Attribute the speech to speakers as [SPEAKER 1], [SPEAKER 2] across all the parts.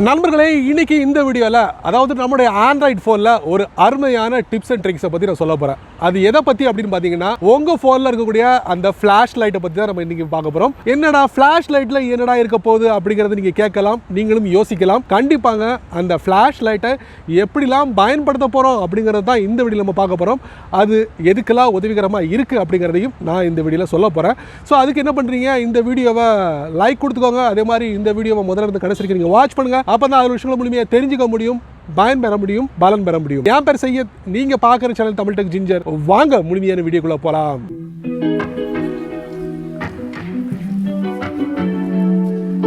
[SPEAKER 1] நண்பர்களே, இன்னைக்கு இந்த வீடியோவில் அதாவது நம்முடைய ஆண்ட்ராய்டு ஃபோனில் ஒரு அருமையான டிப்ஸ் அண்ட் ட்ரிக்ஸை பற்றி நான் சொல்ல போகிறேன். அது எதை பற்றி அப்படின்னு பார்த்தீங்கன்னா, உங்கள் ஃபோனில் இருக்கக்கூடிய அந்த ஃப்ளாஷ் லைட்டை பற்றி தான் நம்ம இன்றைக்கி பார்க்க போகிறோம். என்னடா ஃப்ளாஷ் லைட்டில் என்னடா இருக்க போகுது அப்படிங்கிறது நீங்கள் கேட்கலாம், நீங்களும் யோசிக்கலாம். கண்டிப்பாங்க அந்த ஃப்ளாஷ் லைட்டை எப்படிலாம் பயன்படுத்த போகிறோம் அப்படிங்கிறது தான் இந்த வீடியோவில் நம்ம பார்க்க போகிறோம். அது எதுக்கெல்லாம் உதவிகரமாக இருக்குது அப்படிங்கிறதையும் நான் இந்த வீடியோவில் சொல்ல போகிறேன். ஸோ அதுக்கு என்ன பண்ணுறீங்க, இந்த வீடியோவை லைக் கொடுத்துக்கோங்க. அதே மாதிரி இந்த வீடியோவை முதல்ல இருந்து கடைசி வரைக்கும் நீங்கள் வாட்ச் பண்ணுங்கள். அப்போ தான் அதில் விஷயங்களை முழுமையாக தெரிஞ்சுக்க முடியும், பயன் பெற முடியும், பலன் பெற முடியும். என் பேர் செய்ய, நீங்க பார்க்குற சேனல் தமிழ் டெக் ஜிஞ்சர். வாங்க முழுமையான வீடியோக்குள்ள போலாம்.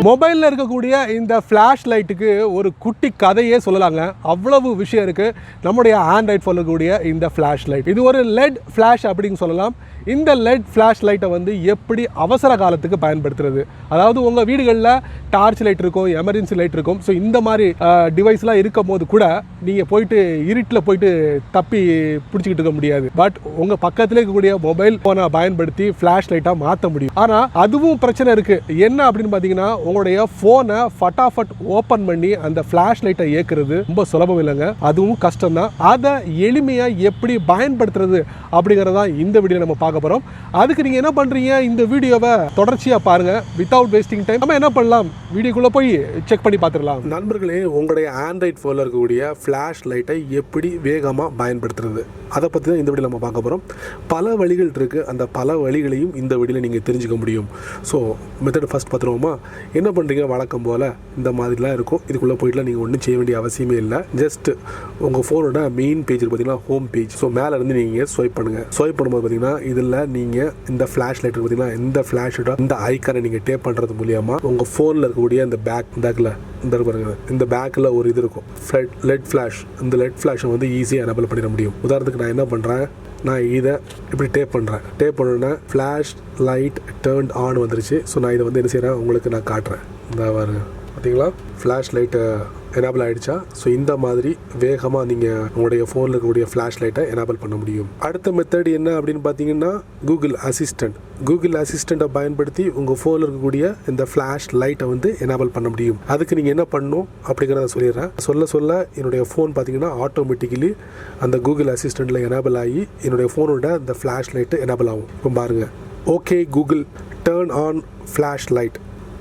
[SPEAKER 1] மொபைலில் இருக்கக்கூடிய இந்த ஃப்ளாஷ் லைட்டுக்கு ஒரு குட்டி கதையே சொல்லலாங்க. அவ்வளவு விஷயம் இருக்குது நம்முடைய ஆண்ட்ராய்ட் ஃபோனில் இருக்கக்கூடிய இந்த ஃப்ளாஷ் லைட். இது ஒரு லெட் ஃப்ளாஷ் அப்படின்னு சொல்லலாம். இந்த லெட் ஃப்ளாஷ் லைட்டை வந்து எப்படி அவசர காலத்துக்கு பயன்படுத்துறது, அதாவது உங்கள் வீடுகளில் டார்ச் லைட் இருக்கும், எமர்ஜென்சி லைட் இருக்கும். ஸோ இந்த மாதிரி டிவைஸ்லாம் இருக்கும் போது கூட நீங்கள் போயிட்டு இருட்டில் போயிட்டு தப்பி பிடிச்சிக்கிட்டு இருக்க முடியாது. பட் உங்கள் பக்கத்தில் இருக்கக்கூடிய மொபைல் ஃபோனை பயன்படுத்தி ஃப்ளாஷ் லைட்டாக மாற்ற முடியும். ஆனால் அதுவும் பிரச்சனை இருக்குது. என்ன அப்படின்னு பார்த்தீங்கன்னா, உங்களுடைய ஃபோனை ஃபட்டாஃபட் ஓப்பன் பண்ணி அந்த ஃப்ளாஷ் லைட்டை இயக்குறது ரொம்ப சுலபம் இல்லைங்க, அதுவும் கஷ்டம் தான். அதை எளிமையாக எப்படி பயன்படுத்துறது அப்படிங்கிறதா இந்த வீடியோ நம்ம பார்க்க போகிறோம். அதுக்கு நீங்கள் என்ன பண்ணுறீங்க, இந்த வீடியோவை தொடர்ச்சியாக பாருங்கள். வித்தவுட் வேஸ்டிங் டைம் நம்ம என்ன பண்ணலாம், வீடியோக்குள்ளே போய் செக் பண்ணி பார்த்துடலாம். நண்பர்களே, உங்களுடைய ஆண்ட்ராய்ட் ஃபோனில் இருக்கக்கூடிய ஃப்ளாஷ் லைட்டை எப்படி வேகமாக பயன்படுத்துறது, அதை பற்றி தான் இந்த வீடியோ நம்ம பார்க்க போகிறோம். பல வழிகள் இருக்குது, அந்த பல வழிகளையும் இந்த வீடியோவில் நீங்கள் தெரிஞ்சுக்க முடியும். ஸோ மெத்தட் ஃபஸ்ட் பார்த்துருவோமா. என்ன பண்ணுறீங்க, வழக்கம் போல் இந்த மாதிரிலாம் இருக்கும். இதுக்குள்ளே போயிட்டுலாம் நீங்கள் ஒன்றும் செய்ய வேண்டிய அவசியமே இல்லை. ஜஸ்ட் உங்கள் ஃபோனோட மெயின் பேஜ் பார்த்தீங்கன்னா ஹோம் பேஜ். ஸோ மேலே இருந்து நீங்கள் ஸ்வைப் பண்ணுங்கள். ஸ்வைப் பண்ணும்போது பார்த்தீங்கன்னா இதில் நீங்கள் இந்த ஃப்ளாஷ் லைட் பார்த்தீங்கன்னா இந்த ஃப்ளாஷோட இந்த ஐக்கானை நீங்கள் டேப் பண்ணுறது மூலியமாக உங்கள் ஃபோனில் இருக்கக்கூடிய இந்த பேக்கில் இந்த பாருங்க, இந்த பேக்கில் ஒரு இது இருக்கும், லெட் ஃப்ளாஷ். இந்த லெட் ஃப்ளாஷை வந்து ஈஸியாக எனேபிள் பண்ணிட முடியும். உதாரணத்துக்கு நான் என்ன பண்ணுறேன், நான் இதை இப்படி டேப் பண்ணுறேன். டேப் பண்ணோன்னா ஃப்ளாஷ் லைட் டேர்ன் ஆன் வந்துருச்சு. ஸோ நான் இதை வந்து என்ன செய்கிறேன், உங்களுக்கு நான் காட்டுறேன். இந்த பாருங்க, பார்த்தீங்களா ஃப்ளாஷ் லைட்டை எனேபிள் ஆகிடுச்சா. ஸோ இந்த மாதிரி வேகமாக நீங்கள் உங்களுடைய ஃபோனில் இருக்கக்கூடிய ஃப்ளாஷ் லைட்டை எனேபிள் பண்ண முடியும். அடுத்த மெத்தட் என்ன அப்படின்னு பார்த்தீங்கன்னா, கூகுள் அசிஸ்டன்ட். கூகுள் அசிஸ்டண்ட்டை பயன்படுத்தி உங்கள் ஃபோனில் இருக்கக்கூடிய இந்த ஃப்ளாஷ் லைட்டை வந்து எனேபிள் பண்ண முடியும். அதுக்கு நீங்கள் என்ன பண்ணணும் அப்படிங்கிறத சொல்லிடுறேன். சொல்ல என்னுடைய ஃபோன் பார்த்தீங்கன்னா ஆட்டோமேட்டிக்கலி அந்த கூகுள் அசிஸ்டண்ட்டில் எனேபிள் ஆகி என்னுடைய ஃபோனோட இந்த ஃப்ளாஷ் லைட்டு எனேபிள் ஆகும். இப்போ பாருங்கள், okay Google turn on flash light.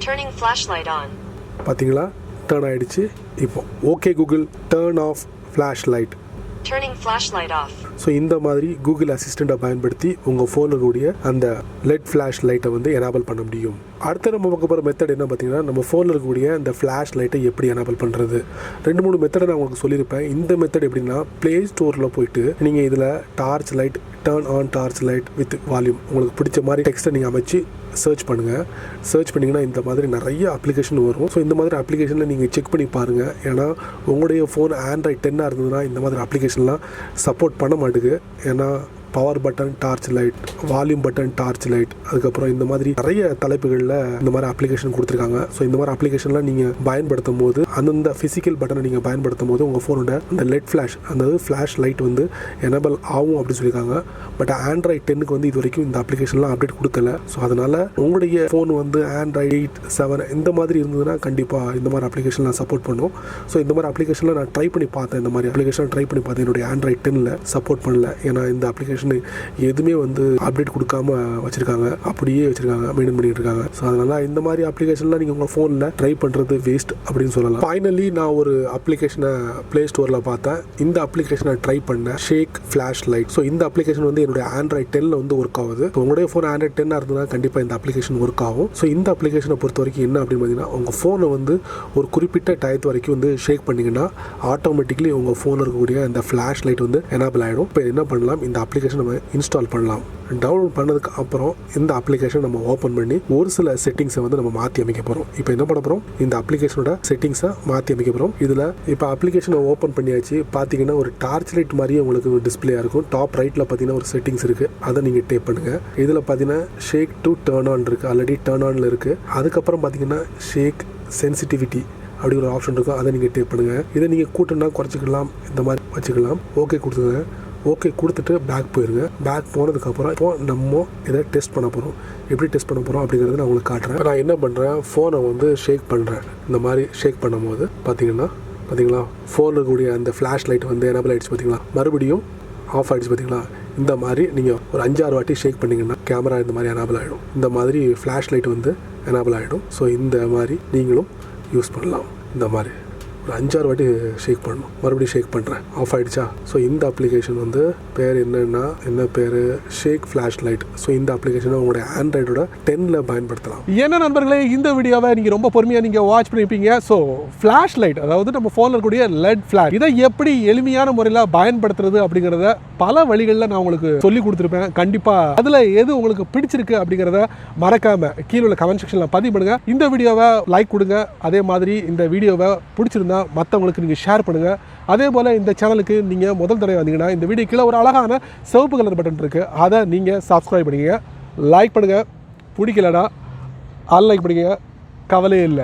[SPEAKER 2] Turning flash light on.
[SPEAKER 1] பார்த்தீங்களா, டர்ன் ஆகிடுச்சு. இப்போ okay Google turn off flash light.
[SPEAKER 2] Turning flash light off.
[SPEAKER 1] So இந்த மாதிரி கூகுள் அசிஸ்டண்ட்டை பயன்படுத்தி உங்கள் ஃபோனில் கூடிய அந்த லெட் ஃப்ளாஷ் லைட்டை வந்து எனேபிள் பண்ண முடியும். அடுத்து நம்ம பார்க்க போகிற மெத்தட் என்ன பார்த்தீங்கன்னா, நம்ம ஃபோனில் இருக்கக்கூடிய அந்த ஃப்ளாஷ் லைட்டை எப்படி எனேபிள் பண்ணுறது. 2-3 மெத்தடை நான் உங்களுக்கு சொல்லியிருப்பேன். இந்த மெத்தட் எப்படின்னா, ப்ளே ஸ்டோரில் போயிட்டு நீங்கள் இதில் torch light turn on torch light with volume உங்களுக்கு பிடிச்ச மாதிரி டெக்ஸ்ட்டை நீங்கள் அமைச்சு சர்ச் பண்ணுங்கள். சர்ச் பண்ணிங்கன்னா இந்த மாதிரி நிறைய அப்ளிகேஷன் வரும். ஸோ இந்த மாதிரி அப்ளிகேஷனில் நீங்கள் செக் பண்ணி பாருங்கள். ஏன்னா உங்களுடைய ஃபோன் ஆண்ட்ராய்ட் 10 இருந்ததுன்னா இந்த மாதிரி அப்ளிகேஷன்லாம் சப்போர்ட் பண்ண மாட்டேங்குது. ஏன்னா power button torch light, volume button torch light, அதுக்கப்புறம் இந்த மாதிரி நிறைய தலைப்புகளில் இந்த மாதிரி அப்ளிகேஷன் கொடுத்துருக்காங்க. ஸோ இந்த மாதிரி அப்ளிகேஷன்லாம் நீங்கள் பயன்படுத்தும் போது அந்தந்த ஃபிசிக்கல் பட்டனை நீங்கள் பயன்படுத்தும் போது உங்கள் ஃபோனோட அந்த லெட் ஃப்ளாஷ், அந்த ஃப்ளாஷ் லைட் வந்து எனேபிள் ஆகும் அப்படின்னு சொல்லியிருக்காங்க. பட் ஆண்ட்ராய்ட் 10க்கு வந்து இது வரைக்கும் இந்த அப்ளிகேஷன்லாம் அப்டேட் கொடுக்கல. ஸோ அதனால் உங்களுடைய ஃபோன் வந்து ஆண்ட்ராய்டு 8, 7 இந்த மாதிரி இருந்ததுன்னா கண்டிப்பாக இந்த மாதிரி அப்ளிகேஷன்லாம் சப்போர்ட் பண்ணும். ஸோ இந்த மாதிரி அப்ளிகேஷன்லாம் நான் ட்ரை பண்ணி பார்த்தேன். இந்த மாதிரி அப்ளிகேஷன் ட்ரை பண்ணி பார்த்தேன். என்னுடைய ஆண்ட்ராய்ட் 10ல் சப்போர்ட் பண்ணல. ஏன்னா இந்த அப்ளிகேஷன் எதுவுமே வந்து அப்டேட் கொடுக்காம வச்சிருக்காங்க, அப்படியே வச்சிருக்காங்க, மெயின்டைன் பண்ணிட்டு இருக்காங்க. ஸோ அதனால இந்த மாதிரி அப்ளிகேஷன்லாம் நீங்கள் உங்கள் ஃபோனில் ட்ரை பண்ணுறது வேஸ்ட் அப்படின்னு சொல்லலாம். ஃபைனலி நான் ஒரு அப்ளிகேஷனை ப்ளே ஸ்டோரில் பார்த்தேன். இந்த அப்ளிகேஷனை ட்ரை பண்ணேன், ஷேக் ஃப்ளாஷ் லைட். ஸோ இந்த அப்ளிகேஷன் வந்து என்னுடைய ஆண்ட்ராய்ட் 10ல் வந்து ஒர்க் ஆகுது. ஸோ உங்களுடைய ஃபோன் ஆண்ட்ராய்ட் 10 இருந்ததுன்னா கண்டிப்பாக இந்த அப்ளிகேஷன் ஒர்க் ஆகும். ஸோ இந்த அப்ளிகேஷனை பொறுத்த வரைக்கும் என்ன அப்படின்னு பார்த்தீங்கன்னா, உங்கள் ஃபோனை வந்து ஒரு குறிப்பிட்ட டயத்து வரைக்கும் வந்து ஷேக் பண்ணிங்கன்னா ஆட்டோமேட்டிக்லி உங்கள் ஃபோனில் இருக்கக்கூடிய அந்த ஃப்ளாஷ் லைட் வந்து எனேபிள் ஆகிடும். இப்போ என்ன பண்ணலாம், இந்த அப்ளிகேஷன் நம்ம இன்ஸ்டால் பண்ணலாம். டவுன்லோட் பண்ணதுக்கு அப்புறம் இந்த அப்ளிகேஷன் நம்ம ஓப்பன் பண்ணி ஒரு சில செட்டிங்ஸை வந்து நம்ம மாற்றி அமைக்க போகிறோம். இப்போ என்ன பண்ண போகிறோம், இந்த அப்ளிகேஷனோட செட்டிங்ஸை மாற்றி அமைக்க போகிறோம். இதில் இப்போ அப்ளிகேஷனை ஓப்பன் பண்ணியாச்சு. பார்த்தீங்கன்னா ஒரு டார்ச் லைட் மாதிரியே உங்களுக்கு டிஸ்பிளே இருக்கும். டாப் ரைட்டில் பார்த்தீங்கன்னா ஒரு செட்டிங்ஸ் இருக்குது, அதை நீங்கள் டேப் பண்ணுங்கள். இதில் பார்த்தீங்கன்னா ஷேக் டு டர்ன் ஆன் இருக்குது, ஆல்ரெடி டர்ன் ஆனில் இருக்குது. அதுக்கப்புறம் பார்த்தீங்கன்னா ஷேக் சென்சிட்டிவிட்டி அப்படி ஒரு ஆப்ஷன் இருக்கும், அதை நீங்கள் டேப் பண்ணுங்கள். இதை நீங்கள் கூட்டினா குறைச்சிக்கலாம், இந்த மாதிரி வச்சுக்கலாம். ஓகே கொடுத்துங்க. ஓகே கொடுத்துட்டு பேக் போயிருங்க. பேக் போனதுக்கப்புறம் இப்போ நம்ம இதை டெஸ்ட் பண்ண போகிறோம். எப்படி டெஸ்ட் பண்ண போகிறோம் அப்படிங்கிறத நான் உங்களுக்கு காட்டுறேன். நான் என்ன பண்ணுறேன், ஃபோனை வந்து ஷேக் பண்ணுறேன். இந்த மாதிரி ஷேக் பண்ணும்போது பார்த்தீங்களா ஃபோனில் இருக்கக்கூடிய அந்த ஃப்ளாஷ் லைட் வந்து எனபிள் ஆகிடுச்சு. பார்த்தீங்களா மறுபடியும் ஆஃப் ஆகிடுச்சு. பார்த்தீங்களா இந்த மாதிரி நீங்கள் ஒரு 5-6 வாட்டி ஷேக் பண்ணிங்கன்னா கேமரா இந்த மாதிரி எனபிள் ஆகிடும். இந்த மாதிரி ஃப்ளாஷ் லைட் வந்து எனபிள் ஆகிடும். ஸோ இந்த மாதிரி நீங்களும் யூஸ் பண்ணலாம். இந்த மாதிரி ஒரு 5-6 வாட்டி ஷேக் பண்ணணும். மறுபடியும் ஷேக் பண்ணுறேன், ஆஃப் ஆகிடுச்சா. ஸோ இந்த அப்ளிகேஷன் வந்து பேர் என்ன பேர், ஷேக் ஃப்ளாஷ் லைட். ஸோ இந்த அப்ளிகேஷனை உங்களுடைய ஆண்ட்ராய்டோட 10ல் பயன்படுத்தலாம். என்ன நண்பர்களே, இந்த வீடியோவை நீங்கள் ரொம்ப பொறுமையாக நீங்கள் வாட்ச் பண்ணியிருப்பீங்க. ஸோ ஃப்ளாஷ் லைட், அதாவது நம்ம ஃபோனில் இருக்கக்கூடிய லெட் ஃப்ளாஷ், இதை எப்படி எளிமையான முறையில் பயன்படுத்துறது அப்படிங்கிறத பல வழிகளில் நான் உங்களுக்கு சொல்லி கொடுத்துருப்பேன். கண்டிப்பாக அதில் எது உங்களுக்கு பிடிச்சிருக்கு அப்படிங்கிறத மறக்காமல் கீழே உள்ள கமெண்ட் செக்ஷனில் பதிவு பண்ணுங்கள். இந்த வீடியோவை லைக் கொடுங்க. அதே மாதிரி இந்த வீடியோவை பிடிச்சிருந்தா மற்றவங்களுக்கு நீங்கள் ஷேர் பண்ணுங்கள். அதே போல் இந்த சேனலுக்கு நீங்கள் முதல் தடவை வந்தீங்கன்னா இந்த வீடியோ கீழே ஒரு அழகான சிவப்பு கலர் பட்டன் இருக்குது. அதை நீங்கள் சப்ஸ்கிரைப் பண்ணுங்க, லைக் பண்ணுங்கள். பிடிக்கலனா அன்லைக் பண்ணுங்க, கவலையே இல்லை.